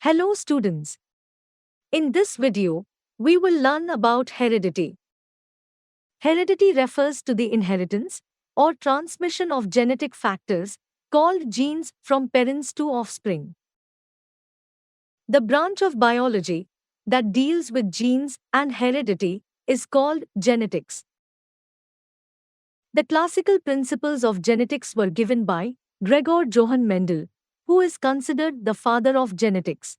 Hello students. In this video, we will learn about heredity. Heredity refers to the inheritance or transmission of genetic factors called genes from parents to offspring. The branch of biology that deals with genes and heredity is called genetics. The classical principles of genetics were given by Gregor Johann Mendel, who is considered the father of genetics.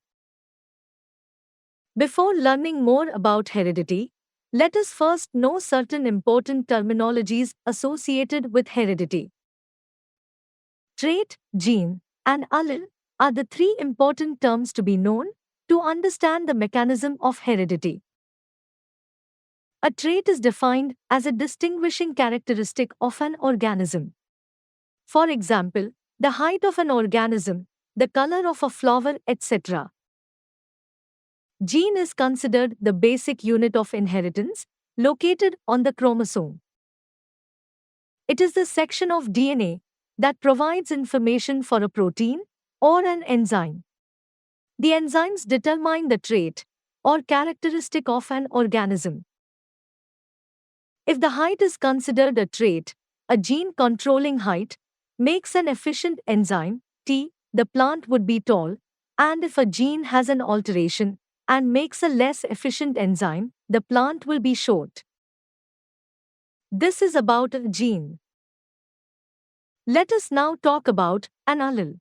Before learning more about heredity, let us first know certain important terminologies associated with heredity. Trait, gene, and allele are the three important terms to be known to understand the mechanism of heredity. A trait is defined as a distinguishing characteristic of an organism. For example, the height of an organism, the color of a flower, etc. Gene is considered the basic unit of inheritance, located on the chromosome. It is the section of DNA that provides information for a protein or an enzyme. The enzymes determine the trait or characteristic of an organism. If the height is considered a trait, a gene controlling height makes an efficient enzyme, T, the plant would be tall, and if a gene has an alteration and makes a less efficient enzyme, the plant will be short. This is about a gene. Let us now talk about an allele.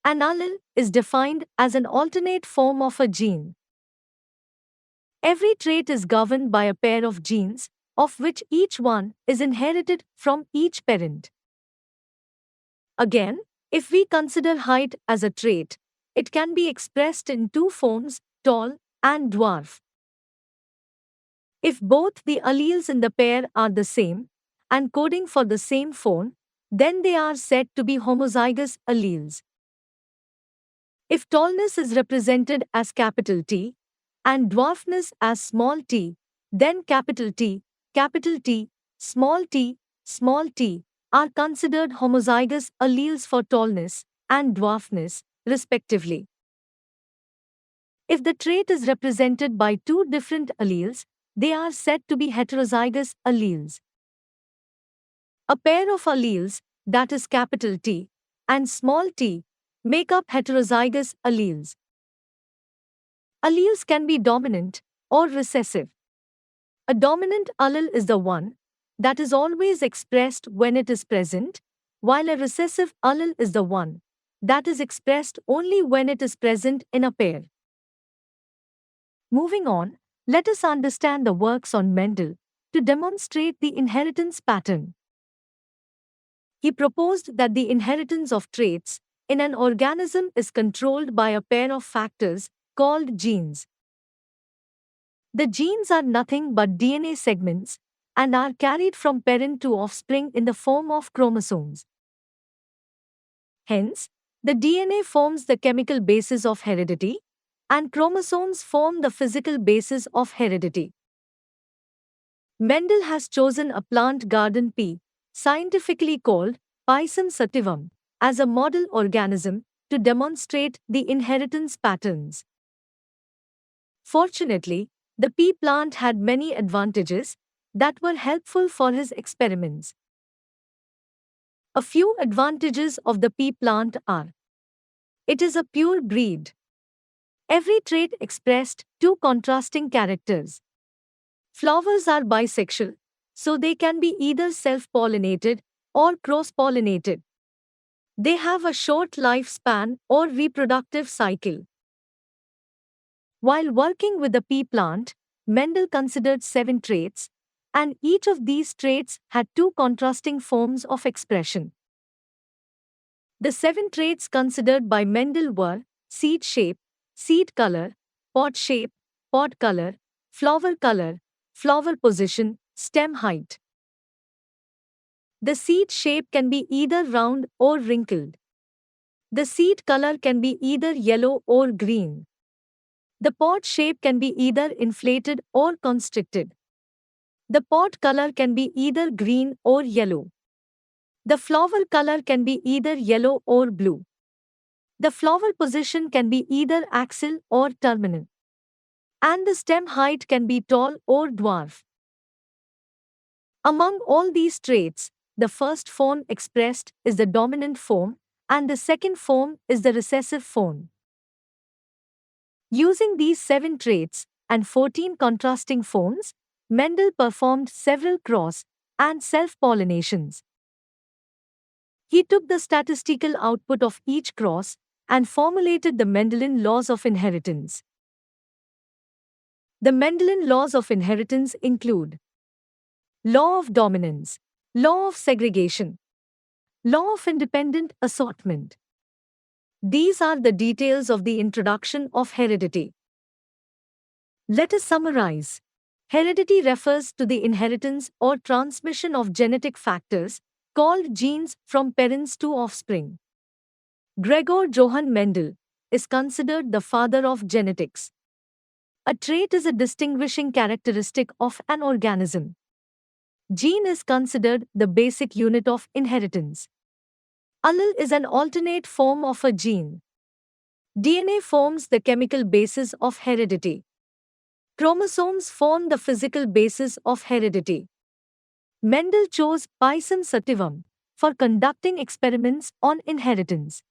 An allele is defined as an alternate form of a gene. Every trait is governed by a pair of genes, of which each one is inherited from each parent. Again, if we consider height as a trait, it can be expressed in two forms, tall and dwarf. If both the alleles in the pair are the same and coding for the same phone, then they are said to be homozygous alleles. If tallness is represented as capital T and dwarfness as small t, then capital T, small t are considered homozygous alleles for tallness and dwarfness, respectively. If the trait is represented by two different alleles, they are said to be heterozygous alleles. A pair of alleles, that is capital T and small t, make up heterozygous alleles. Alleles can be dominant or recessive. A dominant allele is the one that is always expressed when it is present, while a recessive allele is the one that is expressed only when it is present in a pair. Moving on, let us understand the works on Mendel to demonstrate the inheritance pattern. He proposed that the inheritance of traits in an organism is controlled by a pair of factors called genes. The genes are nothing but DNA segments and are carried from parent to offspring in the form of chromosomes. Hence, the DNA forms the chemical basis of heredity, and chromosomes form the physical basis of heredity. Mendel has chosen a plant garden pea, scientifically called Pisum sativum, as a model organism to demonstrate the inheritance patterns. Fortunately, the pea plant had many advantages that were helpful for his experiments. A few advantages of the pea plant are: it is a pure breed. Every trait expressed two contrasting characters. Flowers are bisexual, so they can be either self-pollinated or cross-pollinated. They have a short lifespan or reproductive cycle. While working with the pea plant, Mendel considered 7 traits, and each of these traits had two contrasting forms of expression. The 7 traits considered by Mendel were seed shape, seed color, pod shape, pod color, flower position, stem height. The seed shape can be either round or wrinkled. The seed color can be either yellow or green. The pod shape can be either inflated or constricted. The pod color can be either green or yellow. The flower color can be either yellow or blue. The flower position can be either axial or terminal, and the stem height can be tall or dwarf. Among all these traits, the first form expressed is the dominant form, and the second form is the recessive form. Using these 7 traits and 14 contrasting forms, Mendel performed several cross and self pollinations. He took the statistical output of each cross and formulated the Mendelian laws of inheritance. The Mendelian laws of inheritance include law of dominance, law of segregation, law of independent assortment. These are the details of the introduction of heredity. Let us summarize. Heredity refers to the inheritance or transmission of genetic factors, called genes, from parents to offspring. Gregor Johann Mendel is considered the father of genetics. A trait is a distinguishing characteristic of an organism. Gene is considered the basic unit of inheritance. Allele is an alternate form of a gene. DNA forms the chemical basis of heredity. Chromosomes form the physical basis of heredity. Mendel chose Pisum sativum for conducting experiments on inheritance.